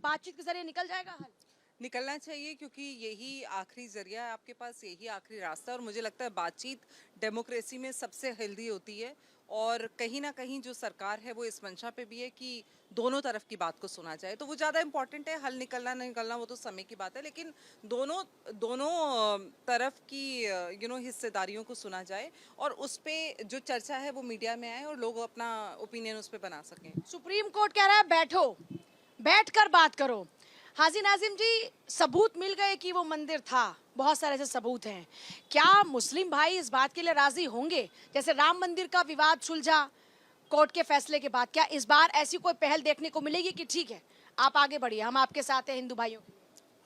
बातचीत के जरिए निकल जाएगा हल? निकलना चाहिए, क्योंकि यही आखिरी जरिया है आपके पास, यही आखिरी रास्ता है। और मुझे लगता है बातचीत डेमोक्रेसी में सबसे हेल्दी होती है। और कहीं ना कहीं जो सरकार है वो इस मंशा पे भी है कि दोनों तरफ की बात को सुना जाए, तो वो ज़्यादा इम्पोर्टेंट है। हल निकलना नहीं निकलना वो तो समय की बात है, लेकिन दोनों दोनों तरफ की हिस्सेदारियों को सुना जाए और उस पे जो चर्चा है वो मीडिया में आए और लोग अपना ओपिनियन उस पर बना सकें। सुप्रीम कोर्ट कह रहा है बैठो, बैठकर बात करो। हाजी नाजिम जी, सबूत मिल गए कि वो मंदिर था, बहुत सारे ऐसे सबूत हैं। क्या मुस्लिम भाई इस बात के लिए राजी होंगे, जैसे राम मंदिर का विवाद सुलझा कोर्ट के फैसले के बाद, क्या इस बार ऐसी कोई पहल देखने को मिलेगी कि ठीक है आप आगे बढ़िए, हम आपके साथ हैं हिंदू भाइयों के लिए?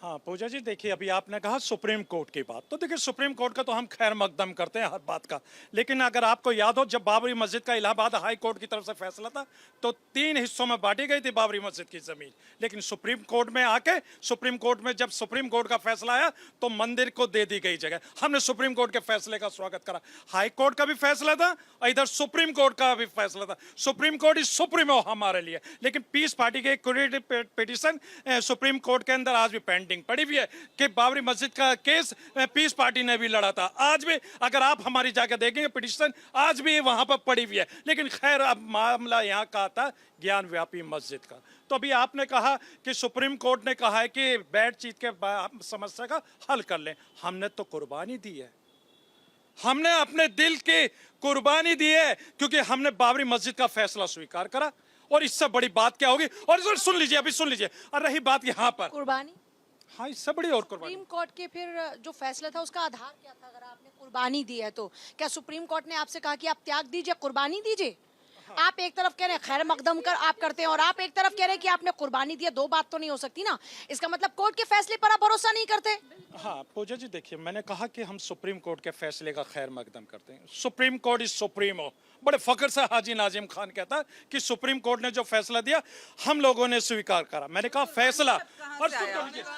हाँ पूजा जी, देखिए अभी आपने कहा सुप्रीम कोर्ट की बात, तो देखिए सुप्रीम कोर्ट का तो हम खैर मकदम करते हैं हर बात का। लेकिन अगर आपको याद हो, जब बाबरी मस्जिद का इलाहाबाद हाई कोर्ट की तरफ से फैसला था तो 3 हिस्सों में बांटी गई थी बाबरी मस्जिद की जमीन। लेकिन सुप्रीम कोर्ट में आके, सुप्रीम कोर्ट में जब सुप्रीम कोर्ट का फैसला आया तो मंदिर को दे दी गई जगह। हमने सुप्रीम कोर्ट के फैसले का स्वागत करा। हाई कोर्ट का भी फैसला था और इधर सुप्रीम कोर्ट का भी फैसला था। सुप्रीम कोर्ट इज सुप्रीमो हमारे लिए। लेकिन पीस पार्टी के क्यूरेटिव पिटीशन सुप्रीम कोर्ट के अंदर आज भी पेंडिंग पड़ी हुई है कि बाबरी मस्जिद का केस पीस पार्टी ने भी लड़ा था। आज भी अगर आप हमारी जाकर देखेंगे पिटीशन आज भी वहां पर पड़ी हुई है। लेकिन खैर अब मामला यहाँ का था ज्ञान व्यापी मस्जिद का। तो अभी आपने कहा कि सुप्रीम कोर्ट ने कहा है कि बातचीत के समस्या का हल कर लें। हमने तो कुर्बानी दी है, हमने अपने दिल की कुर्बानी दी है, क्योंकि हमने बाबरी मस्जिद का फैसला स्वीकार करा। और इससे बड़ी बात क्या होगी? और सुन लीजिए, अभी सुन लीजिए। और रही बात यहाँ पर कुर्बानी, हाँ इससे बड़ी और कुर्बानी। सुप्रीम कोर्ट के फिर जो फैसला था उसका आधार क्या था? अगर आपने कुर्बानी दी है तो क्या सुप्रीम कोर्ट ने आपसे कहा कि आप त्याग दीजिए, कुर्बानी दीजिए? आप एक तरफ कह रहे हैं खैर मकदम कर आप करते हैं और आप एक तरफ कह रहे हैं कि आपने कुर्बानी दी है, दो बात तो नहीं हो सकती ना। इसका मतलब कोर्ट के फैसले पर आप भरोसा नहीं करते? हाँ पूजा जी, देखिए मैंने कहा कि हम सुप्रीम कोर्ट के फैसले का खैर मकदम करते हैं। Supreme court is supremo. बड़े फख्र से हाजी नाजिम खान कहता है कि सुप्रीम कोर्ट ने जो फैसला दिया हम लोगों ने स्वीकार करा। मैंने कहा फैसला, और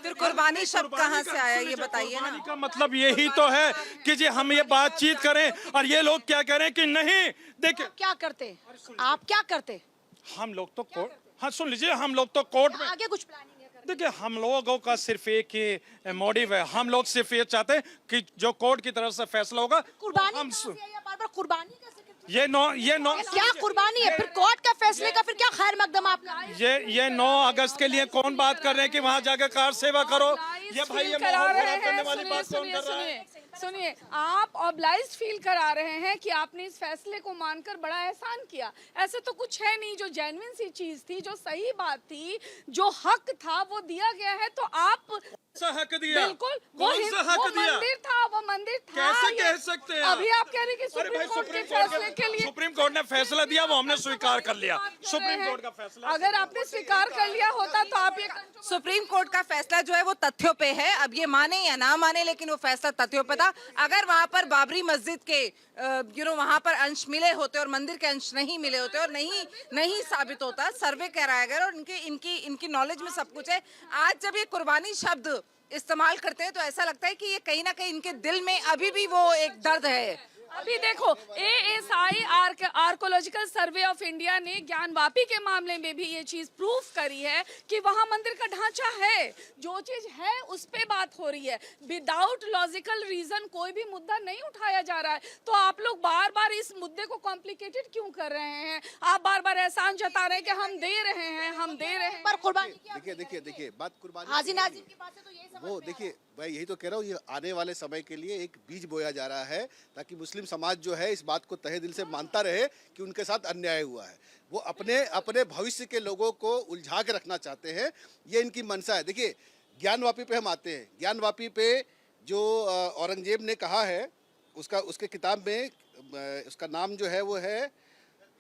फिर कुर्बानी शब्द कहाँ से आया ये बताइए ना। का मतलब यही तो है कि जी हम ये बातचीत करें और ये लोग क्या करें कि नहीं। देखिए क्या करते आप, क्या करते? हम लोग तो कोर्ट, हाँ सुन लीजिए, हम लोग तो कोर्ट में आगे कुछ प्लानिंग है करने? देखिए हम लोगों का सिर्फ एक ही मोटिव है। हम लोग सिर्फ ये चाहते हैं कि जो कोर्ट की तरफ से फैसला होगा कुर्बानी हम कहाँ से है? या बार-बार कुर्बानी कैसे करते? ये नौ क्या कुर्बानी है? फिर कोर्ट का फैसले का फिर क्या खैर मकदम आपका? ये 9 अगस्त के लिए कौन बात कर रहे हैं कि वहाँ जाकर कार सेवा करो? ये भाई ये करा माहौल रहे खराब करने हैं। वाली बात कौन कर रहा है? सुनिए, आप ऑब्लाइज्ड फील करा रहे हैं कि आपने इस फैसले को मानकर बड़ा एहसान किया। ऐसे तो कुछ है नहीं। जो जेन्युइन सी चीज थी, जो सही बात थी, जो हक था वो दिया गया है, तो आप सा हक दिया? बिल्कुल कौन सा हक दिया? मंदिर था, वो मंदिर था। कैसे कह सकते हैं? अभी आप कह रहे हैं कि अरे भाई सुप्रीम कोर्ट के फैसले के लिए सुप्रीम कोर्ट ने फैसला दिया, वो हमने स्वीकार कर लिया। सुप्रीम कोर्ट का फैसला अगर आपने स्वीकार कर लिया होता तो आप ये सुप्रीम कोर्ट का फैसला जो है वो तथ्यों पे है। अब ये माने या ना माने, लेकिन वो फैसला तथ्यों पे था। अगर वहां पर बाबरी मस्जिद के वहां पर अंश मिले होते और मंदिर के अंश नहीं मिले होते और नहीं साबित होता, सर्वे कराया गया और इनकी नॉलेज में सब कुछ है। आज जब ये कुर्बानी शब्द इस्तेमाल करते हैं तो ऐसा लगता है कि ये कहीं ना कहीं इनके दिल में अभी भी वो एक दर्द है। अभी देखो, ASI archaeological survey of India ने ज्ञानवापी के मामले में भी ये चीज प्रूफ करी है कि वहां मंदिर का ढांचा है। जो चीज है उस पे बात हो रही है। विदाउट लॉजिकल रीजन कोई भी मुद्दा नहीं उठाया जा रहा है। तो आप लोग बार बार इस मुद्दे को कॉम्प्लिकेटेड क्यों कर रहे हैं? आप बार बार एहसान जता रहे हैं कि हम दे रहे हैं, हम दे रहे हैं। पर कुर्बानी देखिए बात कुर्बानी हाजी नाजिम की बात से तो यही समझ वो में देखिए भाई, यही तो कह रहा हूँ, ये आने वाले समय के लिए एक बीज बोया जा रहा है ताकि मुस्लिम समाज जो है इस बात को तहे दिल से मानता रहे कि उनके साथ अन्याय हुआ है। वो अपने भविष्य के लोगों को उलझा के रखना चाहते हैं, ये इनकी मंशा है। देखिए ज्ञानवापी पे हम आते हैं। ज्ञानवापी पे जो औरंगजेब ने कहा है, उसके किताब में उसका नाम जो है वो है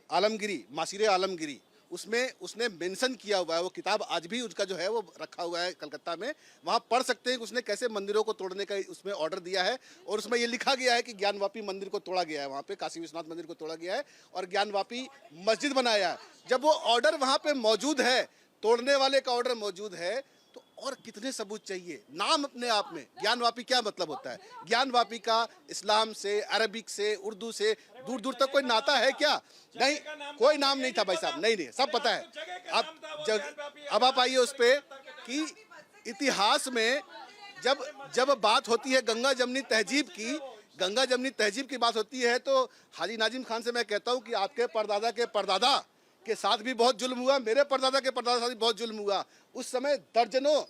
आलमगिरी, मासिर आलमगिरी। उसमें उसने मेंशन किया हुआ है, वो किताब आज भी उसका जो है वो रखा हुआ है कलकत्ता में। वहाँ पढ़ सकते हैं कि उसने कैसे मंदिरों को तोड़ने का उसमें ऑर्डर दिया है। और उसमें ये लिखा गया है कि ज्ञानवापी मंदिर को तोड़ा गया है, वहाँ पे काशी विश्वनाथ मंदिर को तोड़ा गया है और ज्ञानवापी मस्जिद बनाया है। जब वो ऑर्डर वहाँ पे मौजूद है, तोड़ने वाले का ऑर्डर मौजूद है, तो और कितने सबूत चाहिए? नाम अपने आप में ज्ञानवापी क्या मतलब होता है? ज्ञानवापी का इस्लाम से, अरबिक से, उर्दू से दूर दूर तक कोई नाता है क्या? नहीं, कोई नाम नहीं था भाई साहब। नहीं, सब पता है। अब आप आइए उस पे, कि इतिहास में जब जब बात होती है गंगा जमनी तहजीब की बात होती है, तो हाजी नाजिम खान से मैं कहता हूं कि आपके परदादा के साथ भी बहुत जुल्म हुआ, मेरे परदादा के परदादा के साथ भी बहुत जुल्म हुआ। उस समय दर्जनों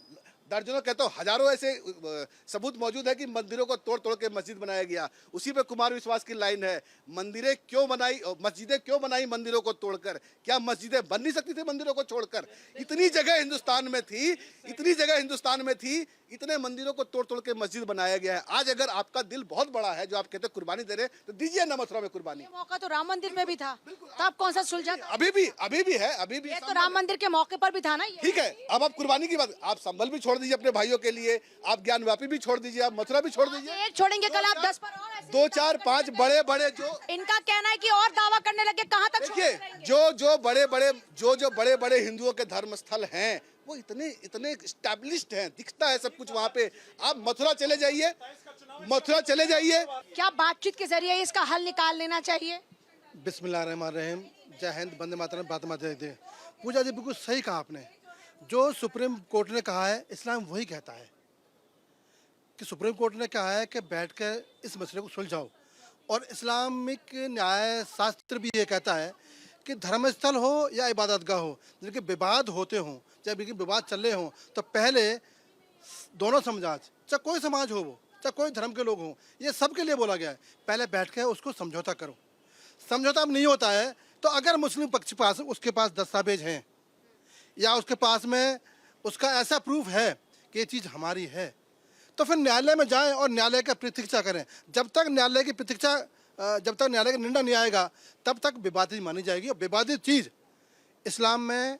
कहता हूँ हजारों ऐसे सबूत मौजूद है कि मंदिरों को तोड़ तोड़ के मस्जिद बनाया गया। उसी पे कुमार विश्वास की लाइन है, मस्जिदें क्यों बनाई मंदिरों को तोड़कर? क्या मस्जिदें बन नहीं सकती थी मंदिरों को छोड़कर? इतनी जगह हिंदुस्तान में थी, इतने मंदिरों को तोड़ तोड़ के मस्जिद बनाया गया है। आज अगर आपका दिल बहुत बड़ा है, जो आप कहते हैं कुर्बानी दे रहे, तो दीजिए ना मथुरा में कुर्बानी। मौका तो राम मंदिर में भी था, तब कौन सा सुलझा था? अभी भी है, अभी भी ये तो राम मंदिर के मौके पर भी था ना ये। ठीक है। अब आप कुर्बानी की बात, आप संभल भी छोड़ दीजिए अपने भाइयों के लिए, आप ज्ञानवापी भी छोड़ दीजिए, आप मथुरा भी छोड़ दीजिए। एक छोड़ेंगे, कल आप 10 पर और ऐसे 2 4 5 बड़े जो इनका कहना है कि और दावा करने लगे, कहां तक देखिए, छोड़ते रहेंगे? जो बड़े हिंदुओं के धर्म स्थल हैं, वो इतने एस्टैब्लिश्ड हैं, दिखता है सब कुछ वहाँ पे। आप मथुरा चले जाइए। क्या बातचीत के जरिए इसका हल निकाल लेना चाहिए? बिस्मिल्लाहिर्रहमानिर्रहीम, जय हिंद, वंदे मातरम, भारत माता की जय। पूजा जी बिल्कुल सही कहा आपने। जो सुप्रीम कोर्ट ने कहा है, इस्लाम वही कहता है कि सुप्रीम कोर्ट ने कहा है कि बैठकर इस मसले को सुलझाओ, और इस्लामिक न्याय शास्त्र भी ये कहता है कि धर्मस्थल हो या इबादतगाह हो, जिनके विवाद होते हों, जब इनके विवाद चल रहे हों, तो पहले दोनों समाज, चाहे कोई समाज हो, वो चाहे कोई धर्म के लोग हों, ये सबके लिए बोला गया है, पहले बैठ के उसको समझौता करो। समझौता अब नहीं होता है, तो अगर मुस्लिम पक्ष पास उसके पास दस्तावेज हैं, या उसके पास में उसका ऐसा प्रूफ है कि ये चीज़ हमारी है, तो फिर न्यायालय में जाएं और न्यायालय का प्रतीक्षा करें। जब तक न्यायालय का निर्णय नहीं आएगा, तब तक विवादित मानी जाएगी। और विवादित चीज़ इस्लाम में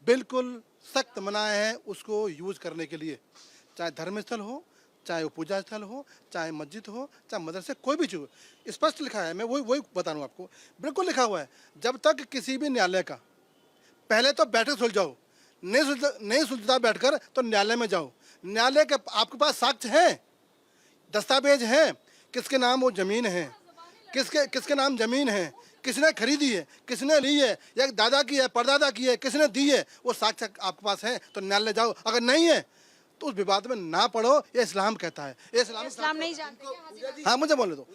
बिल्कुल सख्त मना है उसको यूज़ करने के लिए, चाहे धर्मस्थल हो, चाहे वो पूजा स्थल हो, चाहे मस्जिद हो, चाहे मदरसे, कोई भी चीज़ स्पष्ट लिखा है। मैं वही बता रहा हूँ आपको, बिल्कुल लिखा हुआ है। जब तक किसी भी न्यायालय का, पहले तो बैठक सुलझाओ, नहीं सुलझता बैठकर तो न्यायालय में जाओ। न्यायालय के आपके पास साक्ष्य हैं, दस्तावेज हैं, किसके नाम वो ज़मीन है, किसके नाम ज़मीन है, किसने खरीदी है, किसने ली है, या दादा की है, परदादा की है, किसने दी है, वो साक्ष्य आपके पास है तो न्यायालय जाओ। अगर नहीं है तो उस विवाद में ना पढ़ो, ये इस्लाम कहता है। ये इस्लाम नहीं जानते क्या हाजी भाई? हाँ, मुझे बोले दो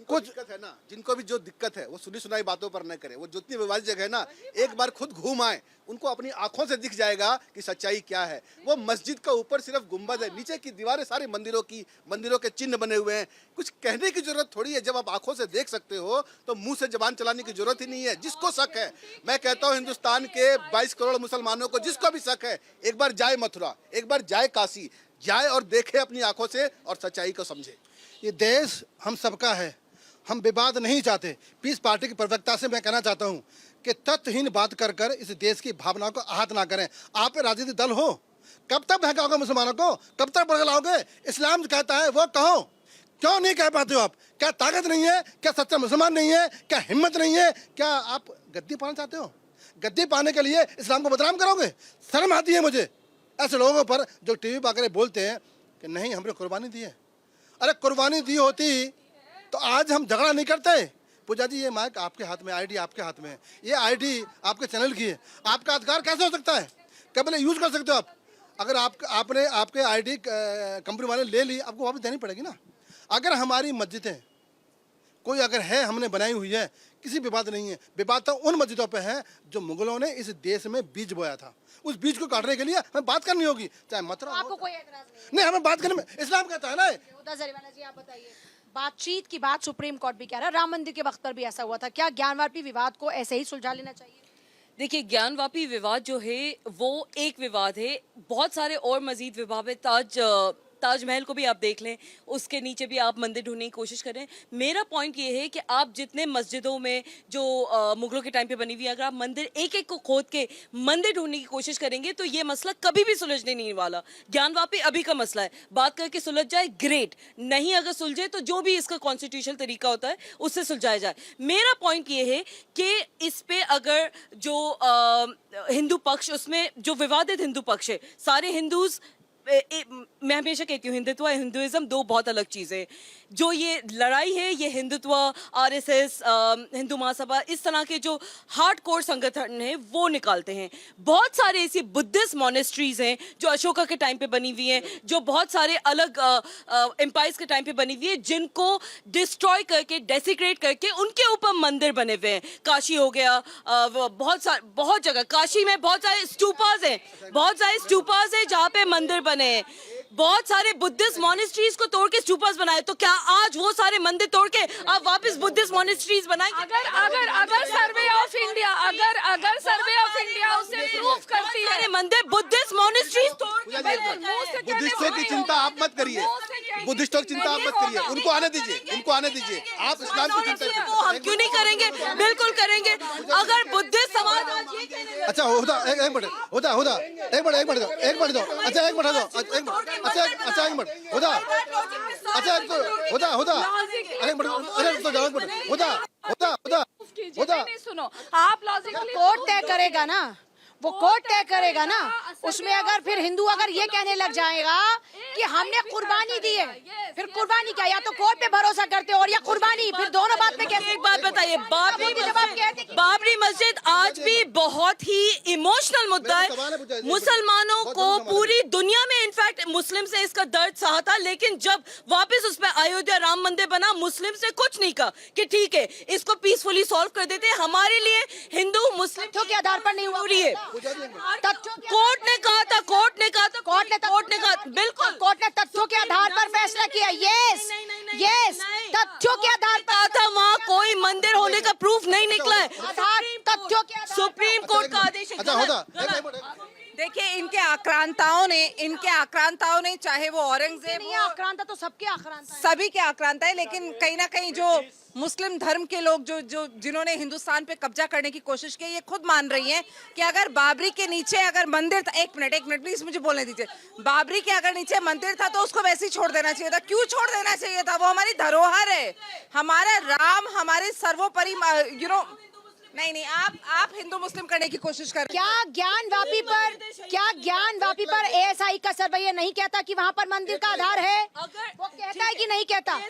कुछ दिक्कत है ना, जिनको भी जो दिक्कत है वो सुनी सुनाई बातों पर न करे। वो जितनी विवादित जगह है ना, एक बार खुद घूम आए, उनको अपनी आंखों से दिख जाएगा कि सच्चाई क्या है। वो मस्जिद का ऊपर सिर्फ गुंबद है, नीचे की दीवारें सारे मंदिरों के चिन्ह बने हुए हैं। कुछ कहने की जरूरत थोड़ी है, जब आप आंखों से देख सकते हो तो मुंह से जबान चलाने की जरूरत ही नहीं है। जिसको शक है, मैं कहता हूँ हिंदुस्तान के 22 करोड़ मुसलमानों को जिसको भी शक है, एक बार जाए मथुरा, एक बार जाए काशी, जाए और देखे अपनी आंखों से और सच्चाई को समझे। ये देश हम सबका है, हम विवाद नहीं चाहते। पीस पार्टी की प्रवक्ता से मैं कहना चाहता हूँ कि तथ्यहीन बात कर कर इस देश की भावनाओं को आहत ना करें। आप राजनीतिक दल हो, कब तक बहकाओगे मुसलमानों को, कब तक बहलाओगे? इस्लाम कहता है वो कहो, क्यों नहीं कह पाते हो आप? क्या ताकत नहीं है? क्या सच्चा मुसलमान नहीं है? क्या हिम्मत नहीं है? क्या आप गद्दी पाना चाहते हो? गद्दी पाने के लिए इस्लाम को बदनाम करोगे? शर्म आती है मुझे ऐसे लोगों पर जो टीवी पर आकर बोलते हैं कि नहीं हमने कुर्बानी दी है। अरे कुर्बानी दी होती तो आज हम झगड़ा नहीं करते। पूजा जी, ये माइक आपके हाथ में, आईडी आपके हाथ में है, ये आईडी आपके चैनल की है, आपका अधिकार कैसे हो सकता है? कब यूज कर सकते हो आप? अगर आपने आपके आईडी कंपनी वाले ले ली, आपको वापस देनी पड़ेगी ना। अगर हमारी मस्जिदें कोई अगर है, हमने बनाई हुई है, किसी विवाद नहीं है। विवाद तो उन मस्जिदों पे है जो मुगलों ने इस देश में बीज बोया था। उस बीज को काटने के लिए हमें बात करनी होगी, चाहे मथुरा आपको कोई एतराज नहीं? नहीं, हमें बात करने में इस्लाम कहता है ना। उदा जरीवाला जी, आप बताइए। बातचीत की बात सुप्रीम कोर्ट भी कह रहा है, राम मंदिर के वक्त पर भी ऐसा हुआ था। क्या ज्ञानवापी विवाद को ऐसे ही सुलझा लेना चाहिए? देखिए, ज्ञानवापी विवाद जो है वो एक विवाद है, बहुत सारे और मजीद विवाद है। ताजमहल को भी आप देख लें, उसके नीचे भी आप मंदिर ढूंढने की कोशिश करें। मेरा पॉइंट ये है कि आप जितने मस्जिदों में जो मुगलों के टाइम पे बनी हुई है, अगर आप मंदिर एक एक को खोद के मंदिर ढूंढने की कोशिश करेंगे तो ये मसला कभी भी सुलझने नहीं वाला। ज्ञानवापी अभी का मसला है, बात करके सुलझ जाए ग्रेट, नहीं अगर सुलझे तो जो भी इसका कॉन्स्टिट्यूशनल तरीका होता है उससे सुलझाया जाए। मेरा पॉइंट ये है कि इस पे अगर जो हिंदू पक्ष, उसमें जो विवादित हिंदू पक्ष है, सारे हिंदूज मैं हमेशा कहती हूँ हिंदुत्व हिंदुइज्म दो बहुत अलग चीजें। जो ये लड़ाई है ये हिंदुत्व, आरएसएस, हिंदू महासभा, इस तरह के जो हार्डकोर संगठन है वो निकालते हैं। बहुत सारे ऐसी बुद्धिस्ट मॉनेस्ट्रीज हैं जो अशोका के टाइम पे बनी हुई हैं, जो बहुत सारे अलग एम्पायर्स के टाइम पे बनी हुई है, जिनको डिस्ट्रॉय करके, डेसिक्रेट करके उनके ऊपर मंदिर बने हुए हैं। काशी हो गया, बहुत जगह काशी में बहुत सारे स्तूपास हैं, बहुत सारे स्तूपास हैं जहाँ पे मंदिर बने हैं। बहुत सारे बुद्धिस्ट मॉनेस्ट्रीज को तोड़ के स्तूपास बनाए, तो क्या आज वो सारे मंदिर तोड़ के आप वापस बुद्धिस्ट मॉनेस्ट्रीज बनाएंगे? अगर सर्वे ऑफ इंडिया अगर सर्वे ऑफ इंडिया उसे प्रूफ करती है, सारे मंदिर बुद्धिस्ट मॉनेस्ट्रीज तोड़ के बुद्धिस्टों की चिंता आप मत करिए, बुद्धिस्टों की चिंता आप मत करिए, उनको आने दीजिए, उनको आने दीजिए। आप इस्लाम की चिंता वो हम क्यों नहीं करेंगे? बिल्कुल करेंगे। अगर बुद्धिस्ट समाज आज ये कहने लगे, अच्छा होता एक मिनट होता होता एक मिनट दो अच्छा एक मिनट दो अच्छा एक मिनट होता अच्छा होता अरे मिनट अरे तो जाओ मिनट होता नहीं सुनो, आप लॉजिकली कोर्ट तय करेगा ना, वो कोर्ट तय करेगा ना। उसमें अगर फिर हिंदू अगर ये कहने लग जाएगा कि हमने कुर्बानी दी है, फिर कुर्बानी क्या, या तो कोर्ट पे भरोसा करते हो और या कुर्बानी, फिर दोनों बात में कैसे? एक बात बताइए, बाबरी मस्जिद आज भी बहुत ही इमोशनल मुद्दा है। मुसलमानों को पूरी दुनिया में, इनफैक्ट मुस्लिम से इसका दर्द सहा था, लेकिन जब वापस उस पर अयोध्या राम मंदिर बना, मुस्लिम से कुछ नहीं कहा कि ठीक है इसको पीसफुली सॉल्व कर देते हैं। हमारे लिए हिंदू मुस्लिम तथ्यों के आधार पर नहीं हुआ है। कोर्ट ने कहा था बिल्कुल, कोर्ट ने तथ्यों के आधार पर फैसला किया। यस यस, तथ्यों के आधार पर था, वहाँ कोई मंदिर होने का प्रूफ नहीं निकला है। तथ्यों के आधार सुप्रीम कोर्ट का आदेश है। अच्छा होता देखिए, इनके आक्रांताओं ने चाहे वो औरंगजेब नहीं, हो, आक्रांता तो सबके आक्रांता है। सभी के आक्रांता है, लेकिन कहीं ना कहीं जो मुस्लिम धर्म के लोग जो जिन्होंने हिंदुस्तान पे कब्जा करने की कोशिश की, ये खुद मान रही हैं कि अगर बाबरी के नीचे अगर मंदिर था, एक मिनट प्लीज मुझे बोलने दीजिए, बाबरी के अगर नीचे मंदिर था तो उसको वैसे ही छोड़ देना चाहिए था। क्यों छोड़ देना चाहिए था? वो हमारी धरोहर है, हमारा राम हमारे सर्वोपरि, नहीं, आप हिंदू मुस्लिम करने की कोशिश कर रहे हैं। क्या ज्ञानवापी पर एएसआई का सर्वे ये नहीं कहता कि वहाँ पर मंदिर का आधार है? वो कहता है कि नहीं कहता?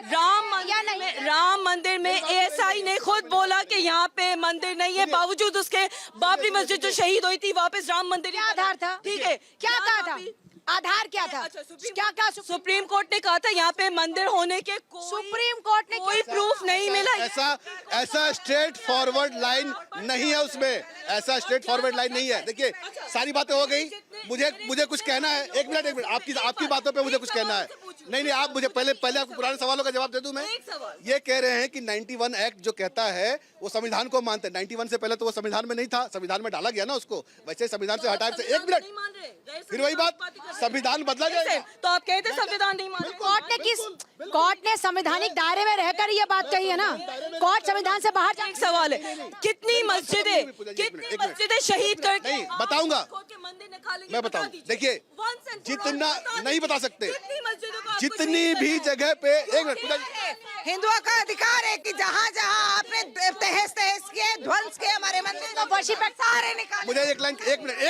राम मंदिर में एएसआई ने खुद बोला कि यहाँ पे मंदिर नहीं है, बावजूद उसके बाबरी मस्जिद जो शहीद हुई थी वापस राम मंदिर। क्या आधार था? ठीक है, क्या कहा था? आधार क्या था? क्या कहा? सुप्रीम कोर्ट ने कहा था यहाँ पे मंदिर होने के सुप्रीम कोर्ट ने कोई प्रूफ नहीं मिला। ऐसा स्ट्रेट फॉरवर्ड लाइन नहीं है उसमें, ऐसा स्ट्रेट फॉरवर्ड लाइन नहीं है। देखिए सारी बातें हो गई, मुझे कुछ कहना है। एक मिनट आपकी बातों पे मुझे कुछ कहना है। नहीं, आप मुझे पहले आपको पुराने सवालों का जवाब दे दूं। मैं ये कह रहे हैं कि 91 एक्ट जो कहता है वो संविधान को मानते हैं। 91 से पहले तो वो संविधान में नहीं था, संविधान में डाला गया ना उसको, वैसे संविधान से हटाए से। एक मिनट, फिर वही बात, संविधान बदला जाएगा तो आप कहते हैं संविधान नहीं मान। कोर्ट ने संवैधानिक दायरे में रहकर ये बात कही है ना। कोर्ट संविधान से बाहर एक सवाल है, कितनी मस्जिदें शहीद करके नहीं बताऊंगा, मैं बताऊं। देखिए जितना नहीं बता सकते, जितनी भी जगह पे, एक मिनट, हिंदुओं का अधिकार है कि जहाँ जहाँ आपने तहस किए, ध्वंस किए हमारे मंदिर को, वर्षी पर सारे निकाले। मुझे एक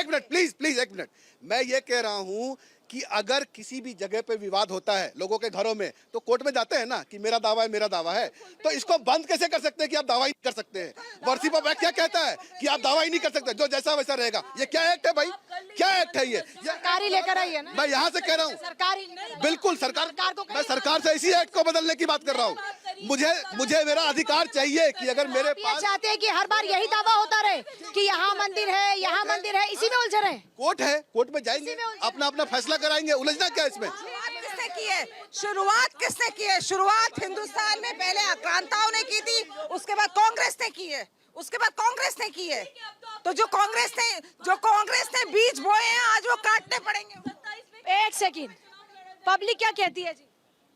मिनट प्लीज एक मिनट। मैं ये कह रहा हूँ कि अगर किसी भी जगह पे विवाद होता है लोगों के घरों में, तो कोर्ट में जाते हैं ना कि मेरा दावा है। तो इसको बंद कैसे कर सकते हैं कि आप दावा ही नहीं कर सकते हैं? वर्षिप ऑफ एक्ट क्या कहता है कि आप दावा ही नहीं कर सकते, जो जैसा वैसा रहेगा। ये क्या एक्ट है भाई? क्या एक्ट है ये? सरकारी लेकर आई है ना। मैं यहाँ से कह रहा हूँ, सरकारी बिल्कुल मैं सरकार से इसी एक्ट को बदलने की बात कर रहा हूँ। मुझे मेरा अधिकार चाहिए कि अगर मेरे पास, चाहते हैं कि हर बार यही दावा होता रहे कि यहाँ मंदिर है, यहाँ मंदिर है, इसी में उलझे रहे। कोर्ट है, कोर्ट में जाएंगे, अपना फैसला कराएंगे। उलझना क्या इसमें? किसने की है शुरुआत हिंदुस्तान में पहले आक्रांताओं ने की थी, उसके बाद कांग्रेस ने की है, तो जो कांग्रेस ने बीज बोए हैं आज वो काटने पड़ेंगे। एक सेकंड, पब्लिक क्या कहती है जी?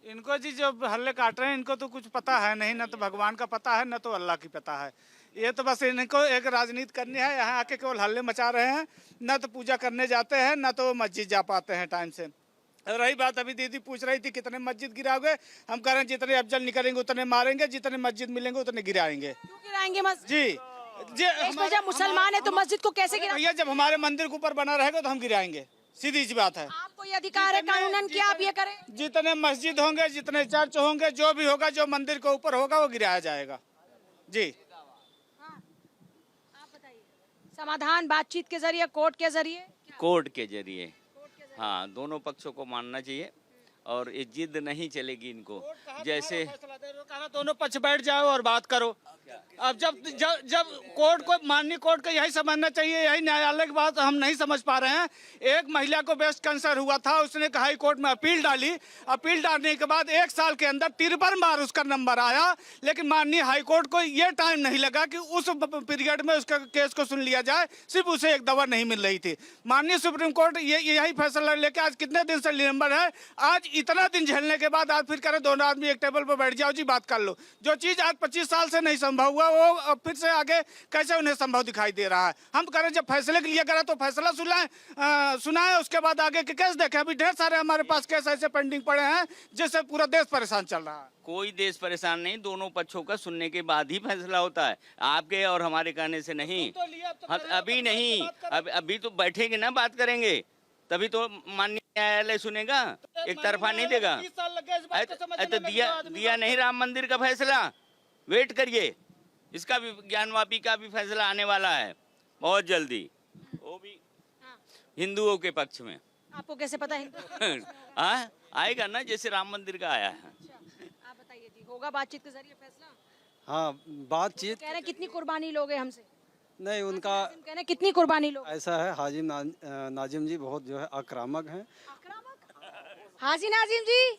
इनको जी जो हल्ले काट रहे हैं, इनको तो कुछ पता है नहीं, न तो भगवान का पता है न तो अल्लाह की पता है। ये तो बस इनको एक राजनीति करनी है, यहाँ आके केवल हल्ले मचा रहे हैं। न तो पूजा करने जाते हैं, न तो मस्जिद जा पाते हैं टाइम से। रही बात, अभी दीदी पूछ रही थी कितने मस्जिद गिराओगे, हम कह रहे हैं जितने अफजल निकलेंगे उतने मारेंगे, जितने मस्जिद मिलेंगे उतने गिराएंगे। क्यों गिराएंगे मस्जिद? जी जब मुसलमान है तो मस्जिद को कैसे गिराएंगे? भैया जब हमारे मंदिर के ऊपर बना रहेगा तो हम गिराएंगे, सीधी सी बात है। आपको ये अधिकार है कानूनन कि आप ये करें? जितने मस्जिद होंगे, जितने चर्च होंगे, जो भी होगा, जो मंदिर के ऊपर होगा वो गिराया जाएगा। जी आप बताइए। समाधान बातचीत के जरिए, कोर्ट के जरिए? कोर्ट के जरिए। हाँ, दोनों पक्षों को मानना चाहिए और ये जिद नहीं चलेगी इनको। जैसे दोनों पक्ष बैठ जाओ और बात करो। अब जब जब जब कोर्ट को, माननीय कोर्ट को यही समझना चाहिए, यही न्यायालय की बात हम नहीं समझ पा रहे हैं। एक महिला को ब्रेस्ट कैंसर हुआ था, उसने हाई कोर्ट में अपील डाली। अपील डालने के बाद 1 साल के अंदर 53 बार उसका नंबर आया, लेकिन माननीय हाई कोर्ट को ये टाइम नहीं लगा कि उस पीरियड में उसका केस को सुन लिया जाए। सिर्फ उसे एक दवा नहीं मिल रही थी। माननीय सुप्रीम कोर्ट यही फैसला लेके आज कितने दिन से नंबर है, आज इतना दिन झेलने के बाद आज फिर करें दोनों आदमी एक टेबल पर बैठ जाओ जी, बात कर लो। जो चीज आज 25 साल से नहीं संभव हुआ, वो अब फिर से आगे कैसे उन्हें संभव दिखाई दे रहा है। हम करें जब फैसले के लिए करें तो फैसला सुनाएं, उसके बाद आगे के केस देखें। अभी ढेर सारे हमारे पास केस ऐसे पेंडिंग पड़े हैं जिससे पूरा देश परेशान चल रहा है। कोई देश परेशान नहीं, दोनों पक्षों का सुनने के बाद ही फैसला होता है, आपके और हमारे कहने से नहीं। अभी नहीं, अभी तो बैठेंगे ना, बात करेंगे, तभी तो माननीय न्यायालय सुनेगा, एक तरफा नहीं देगा। तो दिया नहीं राम मंदिर का फैसला, वेट करिए, इसका भी ज्ञानवापी का भी फैसला आने वाला है बहुत जल्दी, वो भी हिंदुओं के पक्ष में। आपको कैसे पता है? आएगा ना, जैसे राम मंदिर का आया है। आप बताइए जी, होगा बातचीत के जरिए फैसला? हाँ, बातचीत कह रहे हैं कितनी कुर्बानी लोगे हमसे? नहीं, उनका कह रहे हैं कितनी कुर्बानी लोगे? ऐसा है, हाजी नाजिम जी बहुत जो है आक्रामक हैं। हाजी नाजिम जी,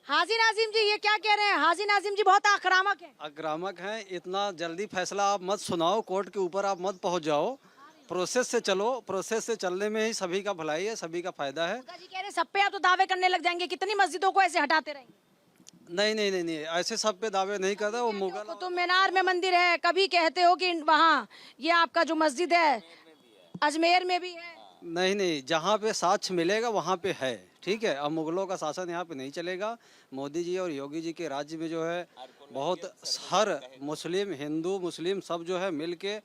हाजी नाजिम जी ये क्या कह रहे हैं? हाजी नाजिम जी बहुत आक्रामक हैं। आक्रामक हैं। इतना जल्दी फैसला आप मत सुनाओ, कोर्ट के ऊपर आप मत पहुंच जाओ, प्रोसेस से चलो। प्रोसेस से चलने में ही सभी का भलाई है, सभी का फायदा है। जी कह रहे हैं सब पे आप तो दावे करने लग जाएंगे, कितनी मस्जिदों को ऐसे हटाते रहेंगे? नहीं नहीं नहीं नहीं, ऐसे सब पे दावे नहीं करता। वो मुगल कुतुब मीनार में मंदिर है, कभी कहते हो कि वहाँ ये आपका जो मस्जिद है अजमेर में भी है। नहीं नहीं, जहाँ पे साक्ष्य मिलेगा वहाँ पे है, ठीक है। अब मुगलों का शासन यहाँ पे नहीं चलेगा। मोदी जी और योगी जी के राज्य में जो है बहुत हर मुस्लिम, हिंदू, मुस्लिम सब जो है मिल के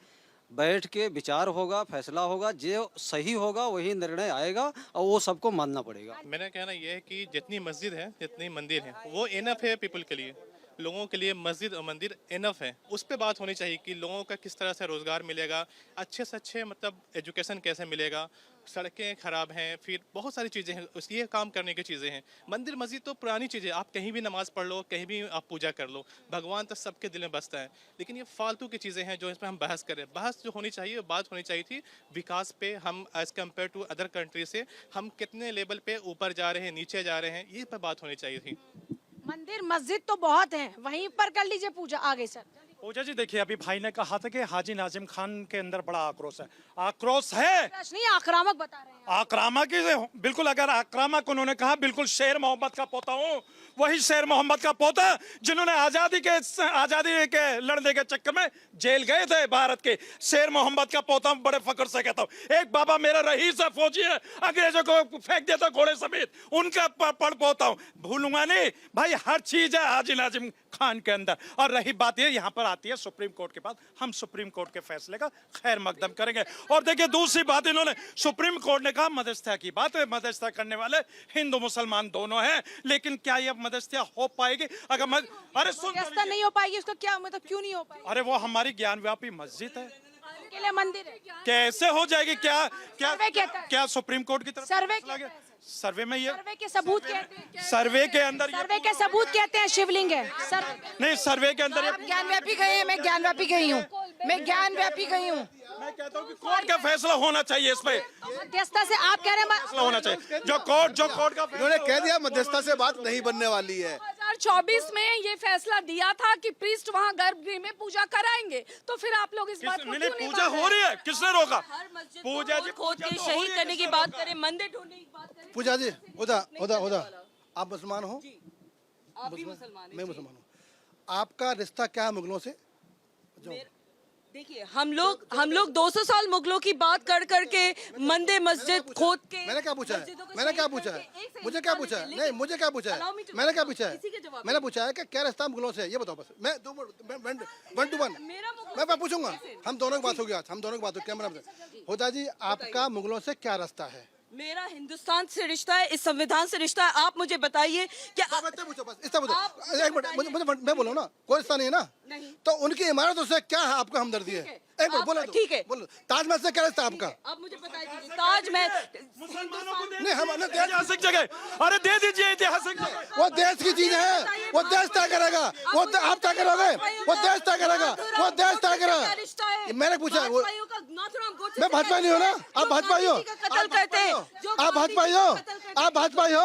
बैठ के विचार होगा, फैसला होगा, जो सही होगा वही निर्णय आएगा और वो सबको मानना पड़ेगा। मेरा कहना यह है कि जितनी मस्जिद है, जितनी मंदिर है, वो इनफ है पीपल के लिए। लोगों के लिए मस्जिद और मंदिर इनफ है। उस पर बात होनी चाहिए कि लोगों का किस तरह से रोज़गार मिलेगा, अच्छे से अच्छे मतलब एजुकेशन कैसे मिलेगा। सड़कें ख़राब हैं, फिर बहुत सारी चीज़ें हैं, उस ये काम करने की चीज़ें हैं। मंदिर मस्जिद तो पुरानी चीज़ें, आप कहीं भी नमाज़ पढ़ लो, कहीं भी आप पूजा कर लो, भगवान तो सबके दिल में बसता है। लेकिन ये फालतू की चीज़ें हैं जो इस पर हम बहस करें। बहस जो होनी चाहिए, बात होनी चाहिए थी विकास पे, हम as compare to other country से हम कितने लेवल पे ऊपर जा रहे हैं, नीचे जा रहे हैं, ये पर बात होनी चाहिए थी। मंदिर मस्जिद तो बहुत हैं, वहीं पर कर लीजिए पूजा। आगे सर। पूजा जी देखिए, अभी भाई ने कहा था कि हाजी नाजिम खान के अंदर बड़ा आक्रोश है। आक्रोश है, नहीं आक्रामक बता रहे हैं। आक्रामक ही बिल्कुल। अगर आक्रामक उन्होंने कहा, बिल्कुल शेर मोहम्मद का पोता हूँ, वही शेर मोहम्मद का पोता जिन्होंने आजादी के लड़ने के चक्कर में जेल गए थे भारत के। शेर मोहम्मद का पोता बड़े फक्र से कहता हूँ। एक बाबा मेरा रईस है, फौजी है, अंग्रेजों को फेंक देता घोड़े समेत, उनका पढ़ पोता हूँ, भूलूंगा नहीं भाई। हर चीज है हाजी नाजिम खान के अंदर। और रही बात ये, यहाँ पर आती है सुप्रीम कोर्ट के पास, हम सुप्रीम कोर्ट के फैसले का खैर मकदम करेंगे। और देखिए दूसरी बात, इन्होंने सुप्रीम कोर्ट ने कहा मध्यस्थता की बात है, मध्यस्थता करने वाले हिंदू मुसलमान दोनों हैं, लेकिन क्या ये मध्यस्थता हो पाएगी? अगर अरे सुन, मध्यस्थता नहीं हो पाएगी, उसका क्या मतलब, क्यों नहीं हो पाएगी? अरे वो हमारी ज्ञानव्यापी मस्जिद है, के लिए मंदिर है, कैसे हो जाएगी? क्या क्या सर्वे कहता है। क्या सुप्रीम कोर्ट की तरफ सर्वे फैसला गया? सर्वे में ये सर्वे के सबूत कहते हैं, सर्वे के अंदर सर्वे के सबूत कहते हैं शिवलिंग है। नहीं, सर्वे के अंदर आप ज्ञानव्यापी गए हैं, मैं ज्ञानव्यापी गई हूँ, मैं ज्ञानव्यापी गई हूँ। मैं कहता हूँ कि कोर्ट का फैसला होना चाहिए इस पे, मध्यस्थता से आप कह रहे हैं फैसला होना चाहिए। जो कोर्ट का उन्होंने कह दिया मध्यस्थता से बात नहीं बनने वाली है। 2024 में ये फैसला दिया था कि प्रीस्ट वहाँ गर्भगृह में पूजा कराएंगे, तो फिर आप लोग इस बात को नहीं, क्यों पूजा हो रही है, किसने रोका? हर मस्जिद पूजा को जी, खोद पूजा के तो हो शहीद रही है, करने की किसने बात रोका? करें, मंदिर ढूंढने की बात करें। पूजा जी, उदा आप मुसलमान हो? आप भी मुसलमान हैं, मैं जी। मुसलमान हूँ। आपका रिश्ता क्या है मुगलों से? देखिए, हम लोग 200 साल मुगलों की बात कर करके मंदिर मस्जिद खोद के, मैंने क्या पूछा है? मस्जिदों को मैंने क्या शहीद पूछा है? करके, एक मुझे सेकंड क्या मान पूछा है? लीजिए, नहीं, लेकिन मुझे क्या पूछा allow me है? to मैंने क्या reply. पूछा है? इसी के जवाब मैंने पूछा है कि क्या रिश्ता मुगलों से है, ये बताओ बस। मैं 1 to 1 मैं पूछूंगा। हम दोनों की बात होगी आज, हम दोनों की बात होगी। कैमरा में होता जी, आपका मुगलों से क्या रास्ता है? मेरा हिंदुस्तान से रिश्ता है, इस संविधान से रिश्ता है। आप मुझे बताइए कि पूछो बस, इतना पूछो। एक मिनट, मैं बोलो ना, कोई रिश्ता नहीं है ना? नहीं। तो उनकी इमारतों से क्या है आपको हमदर्दी है? एक मिनट बोलो तो। ठीक है। बोलो, ताजमहल से क्या रिश्ता आपका? आप मुझे बताइए, ताजमहल नहीं, हम ऐतिहासिक जगह, अरे दे दीजिए ऐतिहासिक जगह। वो देश की चीज है, वो देश तय करेगा। वो आप क्या करोगे? वो देश तय करेगा, वो देश तय करेगा। मैंने पूछा, वो मैं भाजपाई नहीं हूँ ना? आप भाजपाई हो? कत्ल करते हैं। आप भाजपाई हो? आप भाजपाई हो?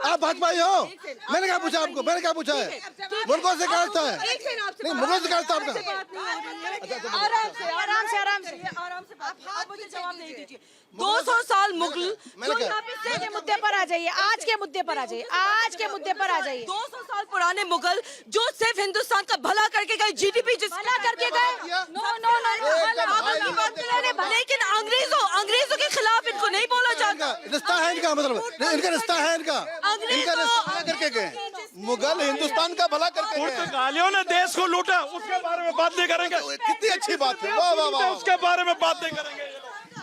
आप भाजपाई हो? मैंने क्या पूछा आपको? मैंने क्या पूछा है? मुल्कों से क्या रिश्ता है? नहीं, मुल्कों से क्या रिश्ता आपका? आराम से आप मुझे जवाब नहीं दीजिए। 200 साल मुगल मैंने क्या? आज के मुद्दे पर आ जाइए, आज के मुद्दे पर आ जाइए, आज के मुद्दे पर आ जाइए। 200 साल पुराने मुगल जो सिर्फ हिंदुस्तान का भला करके गए, जीडीपी जिस भला करके गए। लेकिन अंग्रेजों के खिलाफ इनको नहीं बोला जाता। रिश्ता है इनका, मतलब इनका रिश्ता है इनका रिश्ता करके गए। मुगल हिंदुस्तान का भला करके गए। पुर्तगालियों ने देश को लूटा, उसके बारे में बात नहीं करेंगे। कितनी अच्छी बात है, वाह वाह वाह। उसके बारे में बात नहीं करेंगे।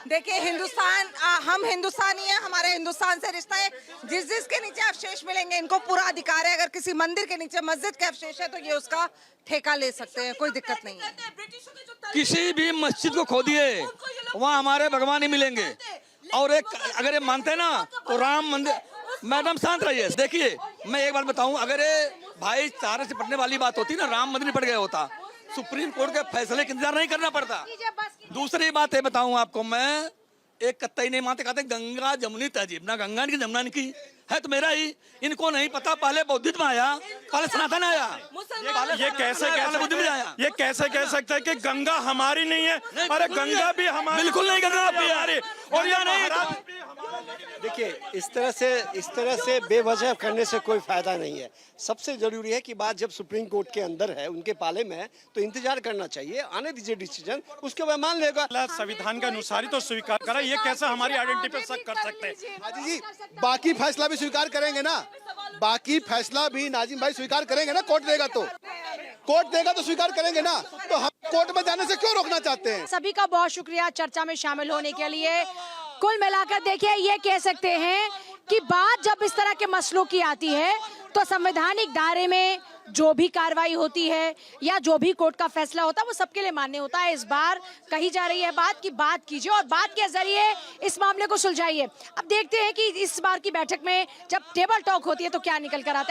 देखिए हिंदुस्तान, हम हिंदुस्तानी हैं, हमारे हिंदुस्तान से रिश्ता है। जिसके नीचे अवशेष मिलेंगे इनको पूरा अधिकार है। अगर किसी मंदिर के नीचे मस्जिद के अवशेष है तो ये उसका ठेका ले सकते हैं, कोई दिक्कत नहीं है। किसी भी मस्जिद को खोदिए, वहाँ हमारे भगवान ही मिलेंगे। और एक अगर ये मानते हैं ना तो राम मंदिर। मैडम शांत रहिए। देखिए मैं एक बात बताऊं, अगर ये भाईचारे से पढ़ने वाली बात होती ना, राम मंदिर पड़ गया होता, सुप्रीम कोर्ट के फैसले का इंतजार नहीं करना पड़ता। दूसरी बात है बताऊं आपको, मैं एक कत्ता ही नहीं मानते, कहते गंगा जमुनी तहजीब, ना गंगा की जमुना की है तो मेरा ही। इनको नहीं पता, पहले बौद्धिज्म आया, पहले सनातन आया। ये कैसे कह सकते हैं कि गंगा हमारी नहीं है? अरे गंगा भी हमारी। बिल्कुल नहीं, गंगा भी हमारी। और ये नहीं, देखिए इस तरह से बेवजह करने से कोई फायदा नहीं है। सबसे जरूरी है कि बात जब सुप्रीम कोर्ट के अंदर है, उनके पाले में है, तो इंतजार करना चाहिए, आने दीजिए डिसीजन, उसके बाद मान लेगा। संविधान के अनुसार ही तो स्वीकार करा, ये कैसे हमारी आइडेंटिटी पे शक कर सकते हैं? हाजी जी, बाकी फैसला भी स्वीकार करेंगे ना? बाकी फैसला भी नाजिम भाई स्वीकार करेंगे ना? कोर्ट देगा तो स्वीकार करेंगे ना? तो हम कोर्ट में जाने से क्यों रोकना चाहते हैं? सभी का बहुत शुक्रिया चर्चा में शामिल होने के लिए। कुल मिलाकर देखिए, ये कह सकते हैं कि बात जब इस तरह के मसलों की आती है तो संवैधानिक दायरे में जो भी कार्रवाई होती है या जो भी कोर्ट का फैसला होता है वो सबके लिए मान्य होता है। इस बार कही जा रही है बात कीजिए और बात के जरिए इस मामले को सुलझाइए। अब देखते हैं कि इस बार की बैठक में जब टेबल टॉक होती है तो क्या निकल कर आता है।